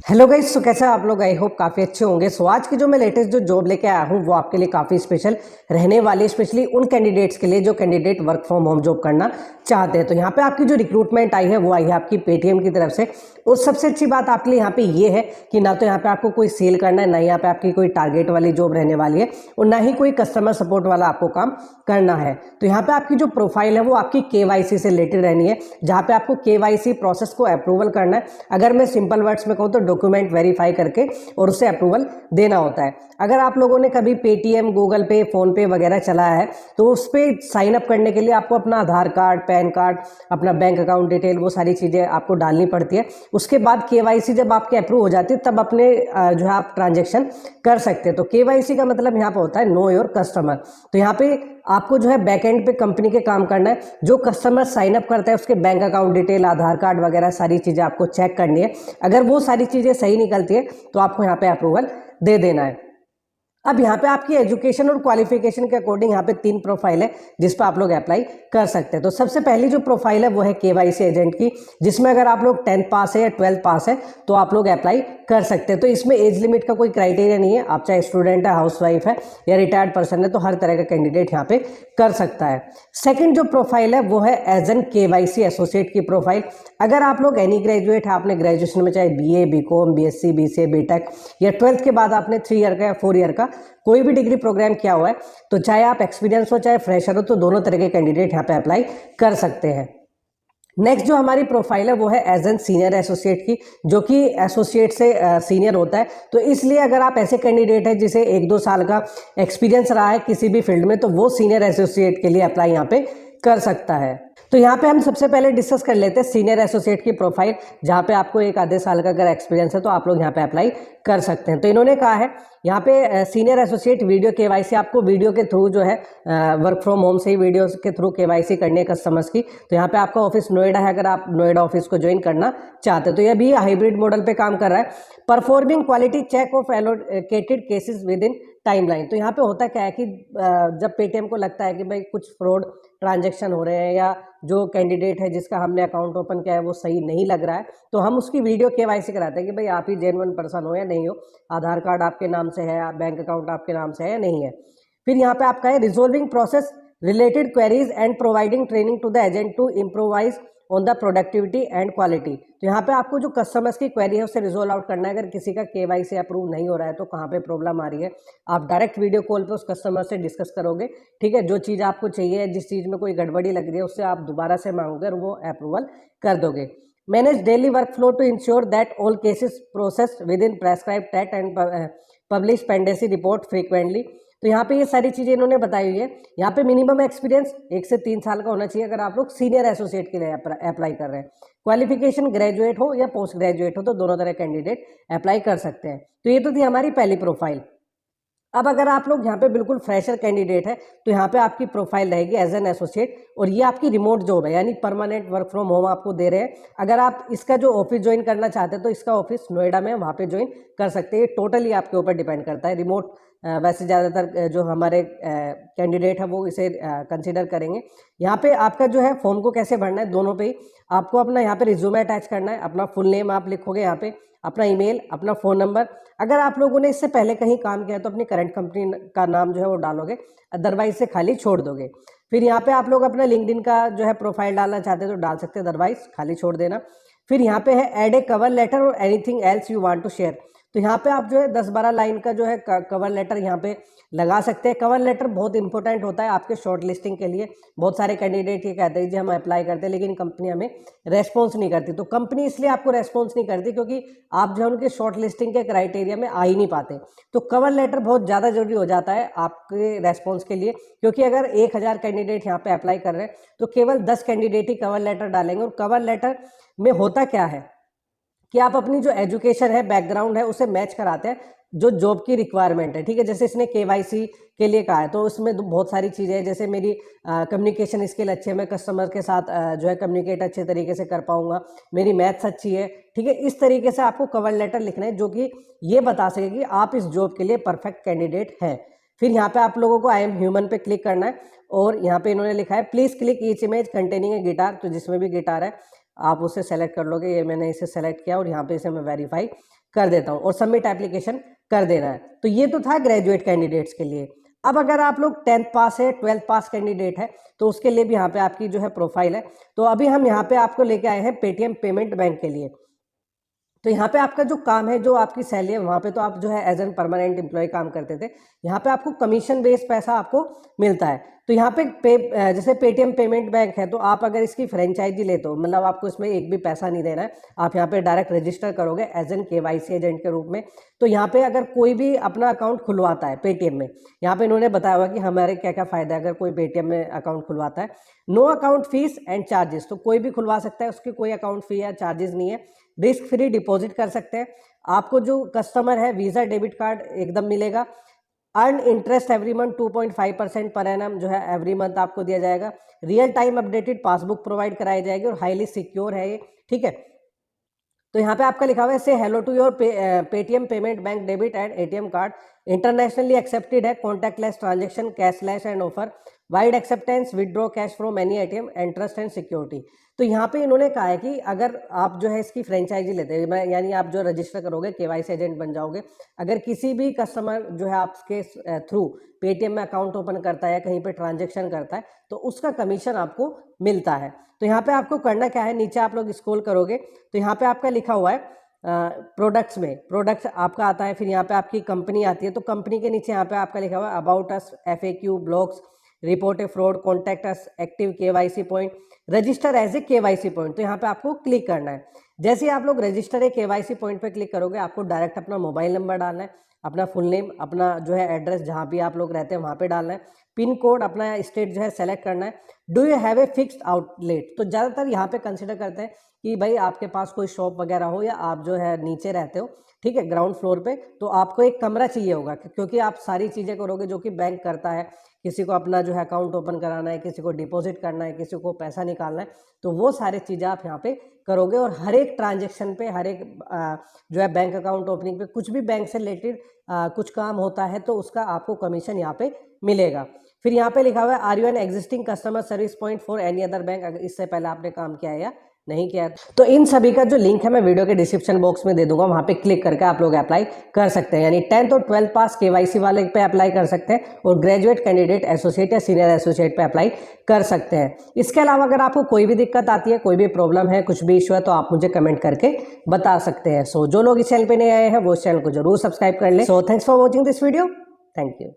Hello guys, तो कैसे हैं आप लोग। आई होप काफ़ी अच्छे होंगे। सो आज की जो मैं लेटेस्ट जो जॉब लेके आया हूँ वो आपके लिए काफ़ी स्पेशल रहने वाली है, स्पेशली उन कैंडिडेट्स के लिए जो candidate work from home job करना चाहते हैं। तो यहाँ पे आपकी जो रिक्रूटमेंट आई है वो आई है आपकी पेटीएम की तरफ से। और सबसे अच्छी बात आपके लिए यहाँ पे ये है कि ना तो यहाँ पे आपको कोई सेल करना है, ना यहाँ पे आपकी कोई टारगेट वाली जॉब रहने वाली है, और ना ही कोई कस्टमर सपोर्ट वाला आपको काम करना है। तो यहाँ पे आपकी जो प्रोफाइल है वो आपकी केवाईसी से रिलेटेड रहनी है, जहाँ पे आपको केवाईसी प्रोसेस को अप्रूवल करना है। अगर मैं सिंपल वर्ड्स में कहूँ तो डॉक्यूमेंट वेरीफाई करके और उससे अप्रूवल देना होता है। अगर आप लोगों ने कभी पेटीएम, गूगल पे, फोन पे वगैरह चलाया है तो उस पर साइन अप करने के लिए आपको अपना आधार कार्ड, पैन कार्ड, अपना बैंक अकाउंट डिटेल, वो सारी चीज़ें आपको डालनी पड़ती है। उसके बाद केवाईसी जब आपके अप्रूव हो जाती है तब अपने जो है आप ट्रांजेक्शन कर सकते हैं। तो केवाईसी का मतलब यहाँ पे होता है नो योर कस्टमर। तो यहाँ पे आपको जो है बैकएंड पे कंपनी के काम करना है। जो कस्टमर साइन अप करता है उसके बैंक अकाउंट डिटेल, आधार कार्ड वगैरह सारी चीज़ें आपको चेक करनी है। अगर वो सारी चीज़ें सही निकलती है तो आपको यहाँ पे अप्रूवल दे देना है। अब यहाँ पे आपकी एजुकेशन और क्वालिफिकेशन के अकॉर्डिंग यहाँ पे 3 प्रोफाइल है जिस पर आप लोग अप्लाई कर सकते हैं। तो सबसे पहली जो प्रोफाइल है वो है केवाईसी एजेंट की, जिसमें अगर आप लोग 10th पास है या 12th पास है तो आप लोग अप्लाई कर सकते हैं। तो इसमें एज लिमिट का कोई क्राइटेरिया नहीं है। आप चाहे स्टूडेंट है, हाउसवाइफ है या रिटायर्ड पर्सन है, तो हर तरह का कैंडिडेट यहाँ पे कर सकता है। सेकेंड जो प्रोफाइल है वो है एज एन केवाईसी एसोसिएट की प्रोफाइल। अगर आप लोग एनी ग्रेजुएट है, आपने ग्रेजुएशन में चाहे BA, BCom, BSc, BCA, BTech या 12th के बाद आपने 3 ईयर का या 4 ईयर का कोई भी डिग्री प्रोग्राम किया हुआ है, तो चाहे आप एक्सपीरियंस हो चाहे फ्रेशर हो, तो दोनों तरह के कैंडिडेट यहाँ पे अप्लाई कर सकते हैं। नेक्स्ट जो हमारी प्रोफाइल है वो है एज एन सीनियर एसोसिएट की, जो कि एसोसिएट से सीनियर होता है। तो इसलिए अगर आप ऐसे कैंडिडेट हैं जिसे 1-2 साल का एक्सपीरियंस रहा है किसी भी फील्ड में, तो वो सीनियर एसोसिएट के लिए अप्लाई यहाँ पे कर सकता है। तो यहाँ पे हम सबसे पहले डिस्कस कर लेते हैं सीनियर एसोसिएट की प्रोफाइल, जहाँ पे आपको 1-आधे साल का अगर एक्सपीरियंस है तो आप लोग यहाँ पे अप्लाई कर सकते हैं। तो इन्होंने कहा है यहाँ पे सीनियर एसोसिएट वीडियो केवाईसी, आपको वीडियो के थ्रू जो है वर्क फ्रॉम होम से ही वीडियो के थ्रू केवाईसी करने कस्टमर्स की। तो यहाँ पे आपका ऑफिस नोएडा है, अगर आप नोएडा ऑफिस को ज्वाइन करना चाहते हैं तो यह भी हाइब्रिड मॉडल पे काम कर रहा है। Performing quality check of allocated cases within timeline. तो यहाँ पे होता क्या है कि जब पेटीएम को लगता है कि भाई कुछ फ्रॉड ट्रांजैक्शन हो रहे हैं या जो कैंडिडेट है जिसका हमने अकाउंट ओपन किया है वो सही नहीं लग रहा है, तो हम उसकी वीडियो केवाईसी कराते हैं कि भाई आप ही जेन्युइन पर्सन हो या नहीं हो, आधार कार्ड आपके नाम से है, बैंक अकाउंट आपके नाम से है या नहीं है। फिर यहाँ पे आपका है resolving process related queries and providing training to the agent to improvise on the productivity and quality. तो यहाँ पे आपको जो कस्टमर्स की क्वेरी है उससे रिजोल्व आउट करना है। अगर किसी का केवाईसी अप्रूव नहीं हो रहा है तो कहाँ पे प्रॉब्लम आ रही है, आप डायरेक्ट वीडियो कॉल पे उस कस्टमर से डिस्कस करोगे। ठीक है, जो चीज़ आपको चाहिए, जिस चीज़ में कोई गड़बड़ी लग रही है उससे आप दोबारा से मांगोगे और वो अप्रूवल कर दोगे। Manage daily workflow to ensure that all cases process within prescribe date and publish pendency report frequently. तो यहाँ पे ये सारी चीज़ें इन्होंने बताई हुई है। यहाँ पे मिनिमम एक्सपीरियंस 1 से 3 साल का होना चाहिए अगर आप लोग सीनियर एसोसिएट के लिए अप्लाई कर रहे हैं। क्वालिफिकेशन ग्रेजुएट हो या पोस्ट ग्रेजुएट हो, तो दोनों तरह कैंडिडेट अप्लाई कर सकते हैं। तो ये तो थी हमारी पहली प्रोफाइल। अब अगर आप लोग यहाँ पे बिल्कुल फ्रेशर कैंडिडेट है तो यहाँ पे आपकी प्रोफाइल रहेगी एज एन एसोसिएट, और ये आपकी रिमोट जॉब है, यानी परमानेंट वर्क फ्रॉम होम आपको दे रहे हैं। अगर आप इसका जो ऑफिस ज्वाइन करना चाहते हैं तो इसका ऑफिस नोएडा में, वहाँ पे ज्वाइन कर सकते हैं। ये टोटली आपके ऊपर डिपेंड करता है। रिमोट वैसे ज़्यादातर जो हमारे कैंडिडेट है वो इसे कंसिडर करेंगे। यहाँ पे आपका जो है फॉर्म को कैसे भरना है, दोनों पे ही आपको अपना यहाँ पे रिज्यूमे अटैच करना है। अपना फुल नेम आप लिखोगे यहाँ पे, अपना ईमेल, अपना फ़ोन नंबर। अगर आप लोगों ने इससे पहले कहीं काम किया है तो अपनी करंट कंपनी का नाम जो है वो डालोगे, अदरवाइज से खाली छोड़ दोगे। फिर यहाँ पे आप लोग अपना लिंक्डइन का जो है प्रोफाइल डालना चाहते हैं तो डाल सकते हैं, अदरवाइज खाली छोड़ देना। फिर यहाँ पे है ऐड ए कवर लेटर और anything else you want to share. तो यहाँ पे आप जो है 10-12 लाइन का जो है कवर लेटर यहाँ पे लगा सकते हैं। कवर लेटर बहुत इंपॉर्टेंट होता है आपके शॉर्ट लिस्टिंग के लिए। बहुत सारे कैंडिडेट ये कहते हैं जी हम अप्लाई करते हैं लेकिन कंपनी हमें रेस्पॉन्स नहीं करती। तो कंपनी इसलिए आपको रेस्पॉन्स नहीं करती क्योंकि आप जो है उनके शॉर्ट लिस्टिंग के क्राइटेरिया में आ ही नहीं पाते। तो कवर लेटर बहुत ज़्यादा जरूरी हो जाता है आपके रेस्पॉन्स के लिए, क्योंकि अगर 1000 कैंडिडेट यहाँ पे अप्लाई कर रहे हैं तो केवल 10 कैंडिडेट ही कवर लेटर डालेंगे। और कवर लेटर में होता क्या है कि आप अपनी जो एजुकेशन है, बैकग्राउंड है, उसे मैच कराते हैं जो जॉब की रिक्वायरमेंट है। ठीक है, जैसे इसने केवाईसी के लिए कहा है तो उसमें बहुत सारी चीज़ें हैं, जैसे मेरी कम्युनिकेशन स्किल अच्छी है, मैं कस्टमर के साथ जो है कम्युनिकेट अच्छे तरीके से कर पाऊंगा, मेरी मैथ्स अच्छी है। ठीक है, इस तरीके से आपको कवर लेटर लिखना है जो कि ये बता सके कि आप इस जॉब के लिए परफेक्ट कैंडिडेट हैं। फिर यहाँ पे आप लोगों को आई एम ह्यूमन पे क्लिक करना है, और यहाँ पे इन्होंने लिखा है please click each image containing A guitar. तो जिसमें भी गिटार है आप उसे सेलेक्ट कर लोगे। ये मैंने इसे सेलेक्ट किया और यहाँ पे इसे मैं वेरीफाई कर देता हूँ और सबमिट एप्लीकेशन कर देना है। तो ये तो था ग्रेजुएट कैंडिडेट्स के लिए। अब अगर आप लोग 10th पास है, 12th पास कैंडिडेट है, तो उसके लिए भी यहाँ पे आपकी जो है प्रोफाइल है। तो अभी हम यहाँ पे आपको लेके आए हैं पेटीएम पेमेंट बैंक के लिए। तो यहाँ पे आपका जो काम है, जो आपकी सैलरी है, वहाँ पे तो आप जो है एज एन परमानेंट एम्प्लॉय काम करते थे। यहाँ पे आपको कमीशन बेस्ड पैसा आपको मिलता है। तो यहाँ पे जैसे पेटीएम पेमेंट बैंक है, तो आप अगर इसकी फ्रेंचाइजी लेते हो, मतलब आपको इसमें एक भी पैसा नहीं देना है, आप यहाँ पे डायरेक्ट रजिस्टर करोगे एज एन केवाईसी एजेंट के रूप में। तो यहाँ पे अगर कोई भी अपना अकाउंट खुलवाता है पेटीएम में, यहाँ पे इन्होंने बताया हुआ कि हमारे क्या क्या फायदा है अगर कोई पेटीएम में अकाउंट खुलवाता है। No account fees and charges, तो कोई भी खुलवा सकता है, उसकी कोई अकाउंट फी या चार्जेस नहीं है। रिस्क फ्री डिपॉजिट कर सकते हैं। आपको जो कस्टमर है वीज़ा डेबिट कार्ड एकदम मिलेगा। Earn interest every month 2.5% per annum जो है एवरी मंथ आपको दिया जाएगा। Real time updated passbook provide कराई जाएगी और हाईली सिक्योर है ये, ठीक है। तो यहाँ पे आपका लिखा हुआ है से hello to your Paytm payment bank debit and ATM card, internationally accepted है, contactless transaction, cashless and offer, wide acceptance, withdraw cash from any ATM and trust and security. तो यहाँ पे इन्होंने कहा है कि अगर आप जो है इसकी फ्रेंचाइजी लेते हैं, यानी आप जो रजिस्टर करोगे, केवाईसी एजेंट बन जाओगे, अगर किसी भी कस्टमर जो है आपके थ्रू पेटीएम में अकाउंट ओपन करता है, कहीं पे ट्रांजेक्शन करता है, तो उसका कमीशन आपको मिलता है। तो यहाँ पे आपको करना क्या है, नीचे आप लोग स्क्रॉल करोगे तो यहाँ पे आपका लिखा हुआ है प्रोडक्ट्स में, प्रोडक्ट्स आपका आता है, फिर यहाँ पे आपकी कंपनी आती है। तो कंपनी के नीचे यहाँ पे आपका लिखा हुआ है about us, FAQ, blogs, report a fraud, contact us, active KYC point, register as a KYC point. तो यहाँ पे आपको क्लिक करना है। जैसे ही आप लोग रजिस्टर ए केवाईसी पॉइंट पे क्लिक करोगे, आपको डायरेक्ट अपना मोबाइल नंबर डालना है, अपना फुल नेम, अपना जो है एड्रेस जहाँ भी आप लोग रहते हैं वहाँ पे डालना है, पिन कोड, अपना स्टेट जो है सेलेक्ट करना है। Do you have a fixed outlet, तो ज़्यादातर यहाँ पे कंसिडर करते हैं कि भाई आपके पास कोई शॉप वगैरह हो या आप जो है नीचे रहते हो, ठीक है, ग्राउंड फ्लोर पे, तो आपको एक कमरा चाहिए होगा, क्योंकि आप सारी चीज़ें करोगे जो कि बैंक करता है। किसी को अपना जो है अकाउंट ओपन कराना है, किसी को डिपॉजिट करना है, किसी को पैसा निकालना है, तो वो सारी चीज़ें आप यहाँ पे करोगे। और हर एक ट्रांजेक्शन पे, हर एक जो है बैंक अकाउंट ओपनिंग पे, कुछ भी बैंक से रिलेटेड कुछ काम होता है तो उसका आपको कमीशन यहाँ पे मिलेगा। फिर यहाँ पे लिखा हुआ है are you an existing customer service point for any other bank, अगर इससे पहले आपने काम किया है या नहीं किया है। तो इन सभी का जो लिंक है मैं वीडियो के डिस्क्रिप्शन बॉक्स में दे दूंगा, वहां पे क्लिक करके आप लोग अप्लाई कर सकते हैं। यानी 10th और 12th पास केवाईसी वाले पे अप्लाई कर सकते हैं और ग्रेजुएट कैंडिडेट एसोसिएट या सीनियर एसोसिएट पे अप्लाई कर सकते हैं। इसके अलावा अगर आपको कोई भी दिक्कत आती है, कोई भी प्रॉब्लम है, कुछ भी इशू है, तो आप मुझे कमेंट करके बता सकते हैं। सो जो लोग इस चैनल पे नए आए हैं वो इस चैनल को जरूर सब्सक्राइब कर ले। So thanks for watching this video, thank you.